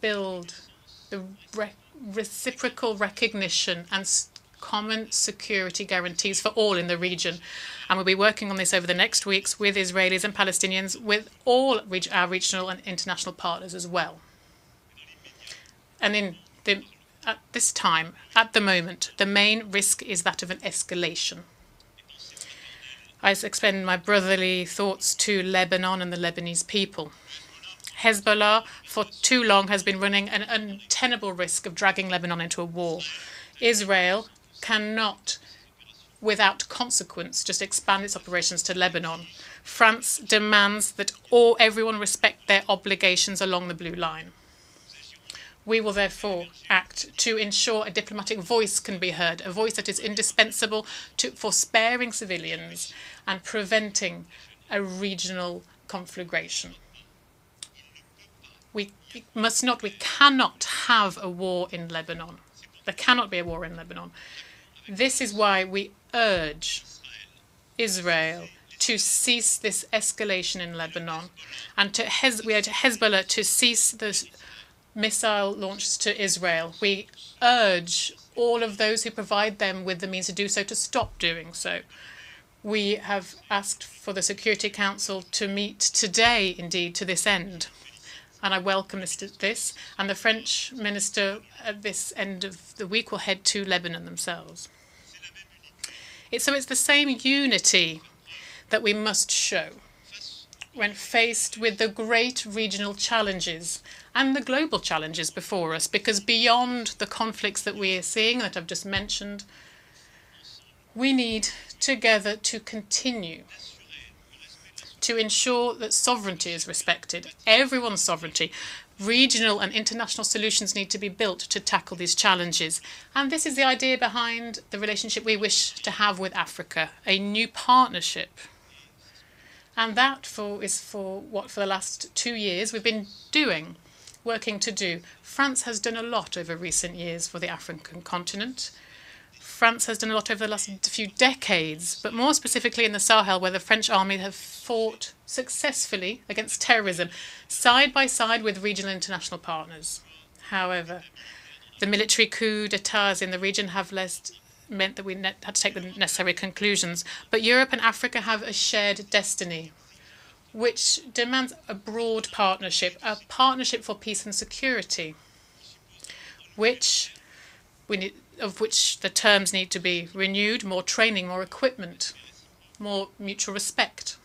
build the reciprocal recognition and common security guarantees for all in the region. And we'll be working on this over the next weeks with Israelis and Palestinians, with all our regional and international partners as well. And at this time, at the moment, the main risk is that of an escalation. I extend my brotherly thoughts to Lebanon and the Lebanese people. Hezbollah, for too long, has been running an untenable risk of dragging Lebanon into a war. Israel cannot, without consequence, just expand its operations to Lebanon. France demands that everyone respect their obligations along the blue line. We will therefore act to ensure a diplomatic voice can be heard, a voice that is indispensable for sparing civilians and preventing a regional conflagration. We cannot have a war in Lebanon. There cannot be a war in Lebanon. This is why we urge Israel to cease this escalation in Lebanon, and we urge Hezbollah to cease the missile launches to Israel. We urge all of those who provide them with the means to do so to stop doing so. We have asked for the Security Council to meet today, indeed, to this end. And I welcome this. And the French minister at this end of the week will head to Lebanon themselves. It's the same unity that we must show when faced with the great regional challenges and the global challenges before us, because beyond the conflicts that we are seeing, that I've just mentioned, we need together to continue to ensure that sovereignty is respected, everyone's sovereignty. Regional and international solutions need to be built to tackle these challenges. And this is the idea behind the relationship we wish to have with Africa, a new partnership. And that is for what for the last 2 years we've been working to do. France has done a lot over recent years for the African continent. France has done a lot over the last few decades, but more specifically in the Sahel, where the French army have fought successfully against terrorism, side by side with regional and international partners. However, the military coups d'etats in the region have meant that we had to take the necessary conclusions. But Europe and Africa have a shared destiny, which demands a broad partnership, a partnership for peace and security, of which the terms need to be renewed, more training, more equipment, more mutual respect.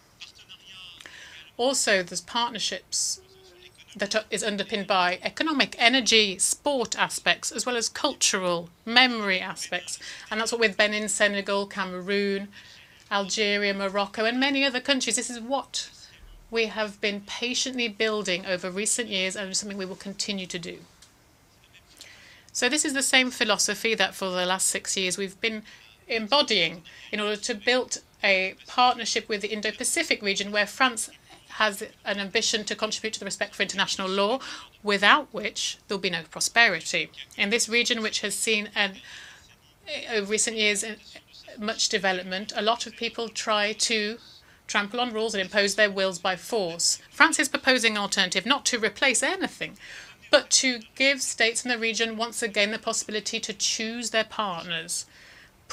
Also, there's partnerships that is underpinned by economic, energy, sport aspects, as well as cultural, memory aspects. And that's what with Benin, Senegal, Cameroon, Algeria, Morocco, and many other countries. This is what we have been patiently building over recent years, and something we will continue to do. So this is the same philosophy that for the last 6 years we've been embodying in order to build a partnership with the Indo-Pacific region, where France has an ambition to contribute to the respect for international law, without which there'll be no prosperity. In this region, which has seen over recent years much development, a lot of people try to trample on rules and impose their wills by force. France is proposing an alternative, not to replace anything, but to give states in the region once again the possibility to choose their partners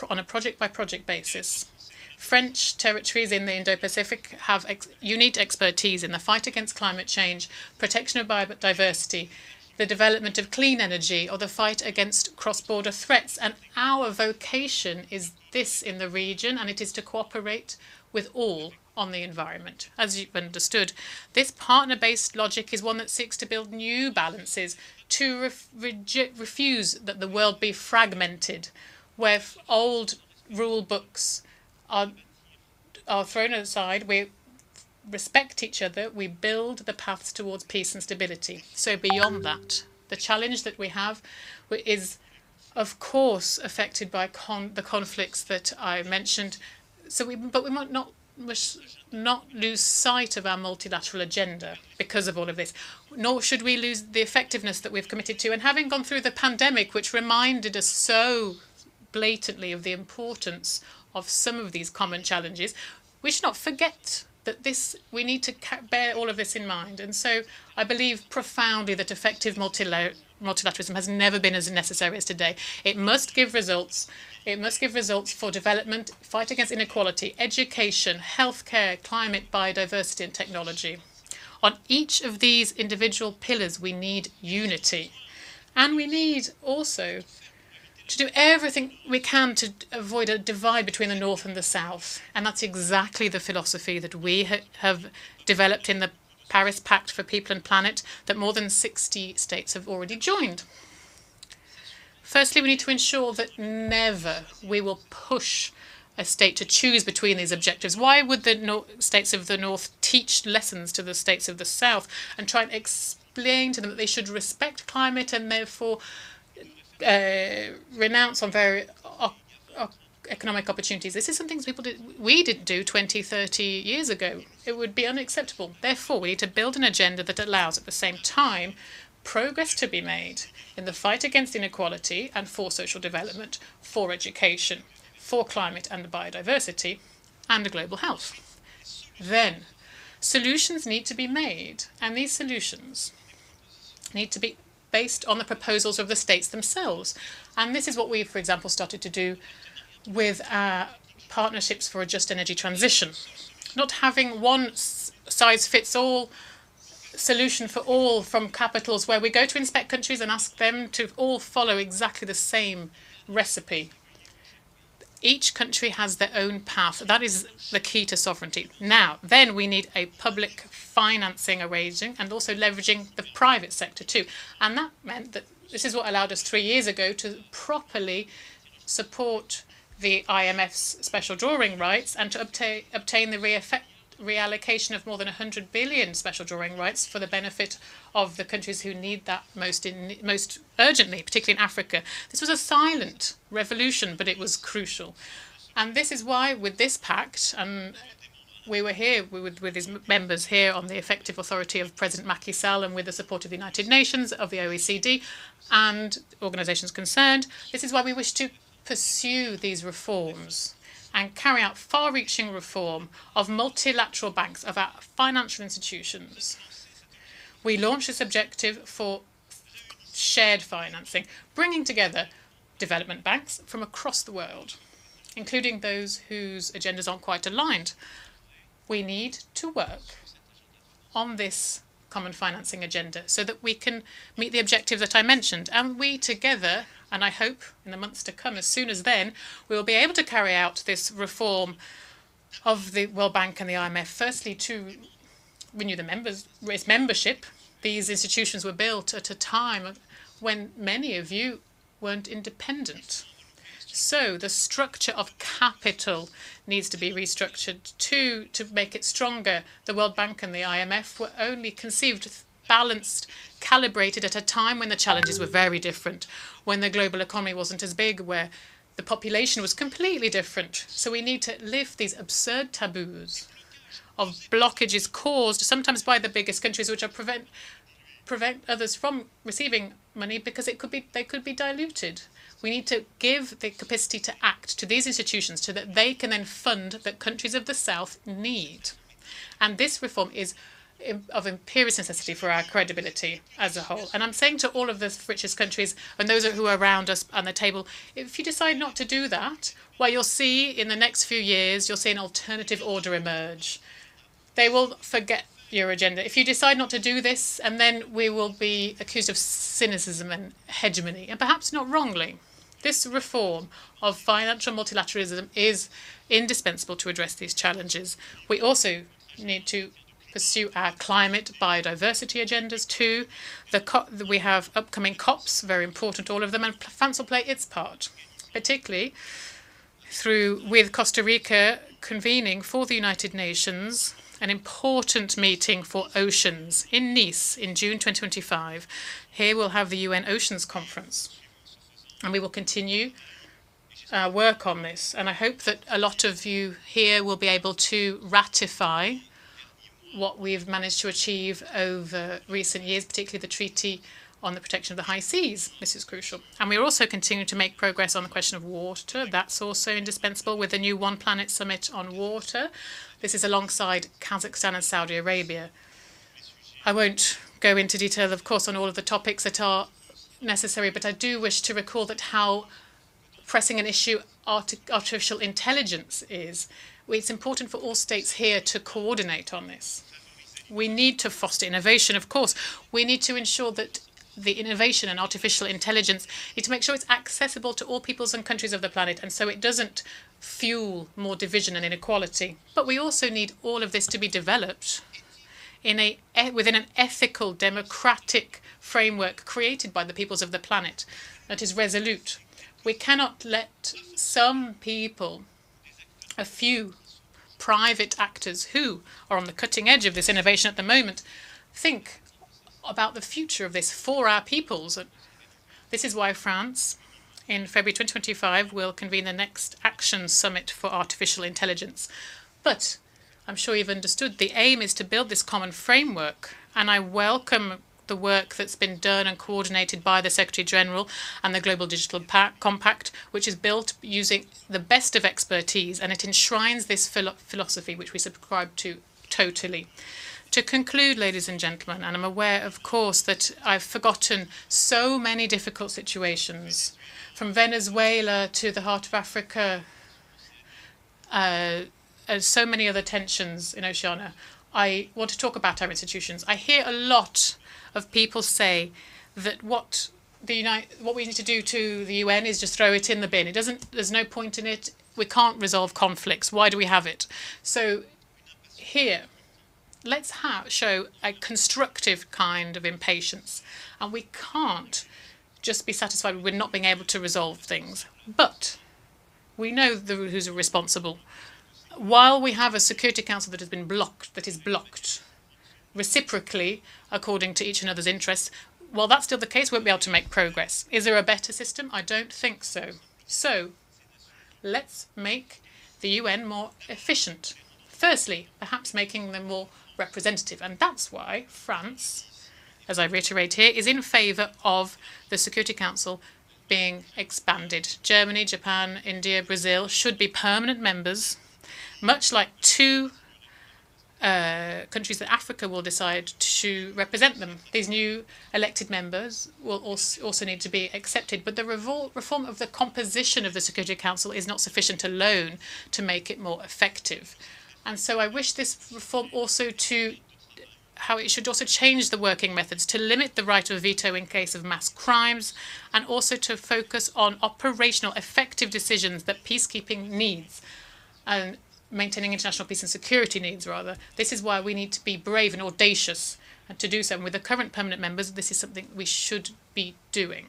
on a project-by-project basis. French territories in the Indo-Pacific have unique expertise in the fight against climate change, protection of biodiversity, the development of clean energy, or the fight against cross-border threats. And our vocation is this in the region, and it is to cooperate with all on the environment. As you've understood, this partner-based logic is one that seeks to build new balances, to refuse that the world be fragmented, where old rule books are thrown aside. We respect each other. We build the paths towards peace and stability. So beyond that, the challenge that we have is, of course, affected by the conflicts that I mentioned. But we must not lose sight of our multilateral agenda because of all of this, nor should we lose the effectiveness that we've committed to. And having gone through the pandemic, which reminded us so blatantly of the importance of some of these common challenges, we should not forget that we need to bear all of this in mind. And so I believe profoundly that effective multilateralism has never been as necessary as today. It must give results. It must give results for development, fight against inequality, education, healthcare, climate, biodiversity, and technology. On each of these individual pillars, we need unity. And we need also to do everything we can to avoid a divide between the North and the South. And that's exactly the philosophy that we have developed in the Paris Pact for People and Planet that more than 60 states have already joined. Firstly, we need to ensure that never we will push a state to choose between these objectives. Why would the states of the North teach lessons to the states of the South and try and explain to them that they should respect climate and therefore renounce on very economic opportunities? This is something we didn't do 20, 30 years ago. It would be unacceptable. Therefore, we need to build an agenda that allows at the same time progress to be made in the fight against inequality and for social development, for education, for climate and biodiversity, and global health. Then, solutions need to be made, and these solutions need to be based on the proposals of the states themselves. And this is what we, for example, started to do with our partnerships for a just energy transition. Not having one size-fits-all solution for all from capitals where we go to inspect countries and ask them to all follow exactly the same recipe. Each country has their own path. That is the key to sovereignty. Now, then we need a public financing arranging and also leveraging the private sector too. And that meant that this is what allowed us 3 years ago to properly support the IMF's special drawing rights and to obtain the reallocation of more than 100 billion special drawing rights for the benefit of the countries who need that most urgently, particularly in Africa. This was a silent revolution, but it was crucial. And this is why with this pact, and we were here with his members here on the effective authority of President Macky Sall and with the support of the United Nations, of the OECD and organisations concerned, this is why we wish to pursue these reforms and carry out far-reaching reform of multilateral banks, of our financial institutions. We launched this objective for shared financing, bringing together development banks from across the world, including those whose agendas aren't quite aligned. We need to work on this common financing agenda so that we can meet the objectives that I mentioned. And we together, and I hope in the months to come, as soon as then, we will be able to carry out this reform of the World Bank and the IMF, firstly to renew its membership. These institutions were built at a time when many of you weren't independent. So the structure of capital needs to be restructured to make it stronger. The World Bank and the IMF were only conceived, balanced, calibrated at a time when the challenges were very different, when the global economy wasn't as big, where the population was completely different. So we need to lift these absurd taboos of blockages caused sometimes by the biggest countries, which are prevent others from receiving money because they could be diluted. We need to give the capacity to act to these institutions so that they can then fund that countries of the South need. And this reform is of imperious necessity for our credibility as a whole. And I'm saying to all of the richest countries and those who are around us on the table, if you decide not to do that, well, you'll see in the next few years, you'll see an alternative order emerge. They will forget your agenda. If you decide not to do this, and then we will be accused of cynicism and hegemony, and perhaps not wrongly. This reform of financial multilateralism is indispensable to address these challenges. We also need to pursue our climate biodiversity agendas too. We have upcoming COPs, very important, all of them, and France will play its part, particularly with Costa Rica convening for the United Nations an important meeting for oceans in Nice in June 2025. Here we'll have the UN Oceans Conference. And we will continue work on this. And I hope that a lot of you here will be able to ratify what we've managed to achieve over recent years, particularly the Treaty on the protection of the high seas. This is crucial. And we are also continuing to make progress on the question of water. That's also indispensable with the new One Planet Summit on water. This is alongside Kazakhstan and Saudi Arabia. I won't go into detail, of course, on all of the topics that are necessary, but I do wish to recall that how pressing an issue artificial intelligence is. It's important for all states here to coordinate on this. We need to foster innovation, of course. We need to ensure that the innovation and artificial intelligence need to make sure it's accessible to all peoples and countries of the planet, and so it doesn't fuel more division and inequality. But we also need all of this to be developed within an ethical, democratic framework created by the peoples of the planet that is resolute. We cannot let some people, a few private actors who are on the cutting edge of this innovation at the moment, think about the future of this for our peoples. This is why France, in February 2025, will convene the next Action Summit for Artificial Intelligence. But I'm sure you've understood the aim is to build this common framework, and I welcome the work that's been done and coordinated by the Secretary General and the Global Digital Compact, which is built using the best of expertise, and it enshrines this philosophy which we subscribe to totally. To conclude, ladies and gentlemen, and I'm aware, of course, that I've forgotten so many difficult situations, from Venezuela to the heart of Africa, and so many other tensions in Oceania. I want to talk about our institutions. I hear a lot of people say that what we need to do to the UN is just throw it in the bin. There's no point in it. We can't resolve conflicts. Why do we have it? So here, let's show a constructive kind of impatience. And we can't just be satisfied with not being able to resolve things. But we know who's responsible. While we have a Security Council that has been blocked, that is blocked reciprocally according to each another's interests, while that's still the case, we won't be able to make progress. Is there a better system? I don't think so. So let's make the UN more efficient. Firstly, perhaps making them more representative. And that's why France, as I reiterate here, is in favour of the Security Council being expanded. Germany, Japan, India, Brazil should be permanent members, much like two countries that Africa will decide to represent them. These new elected members will also need to be accepted, but the reform of the composition of the Security Council is not sufficient alone to make it more effective. And so I wish this reform how it should also change the working methods to limit the right of veto in case of mass crimes, and also to focus on operational effective decisions that peacekeeping needs, and maintaining international peace and security needs, rather. This is why we need to be brave and audacious and to do so. And with the current permanent members, this is something we should be doing.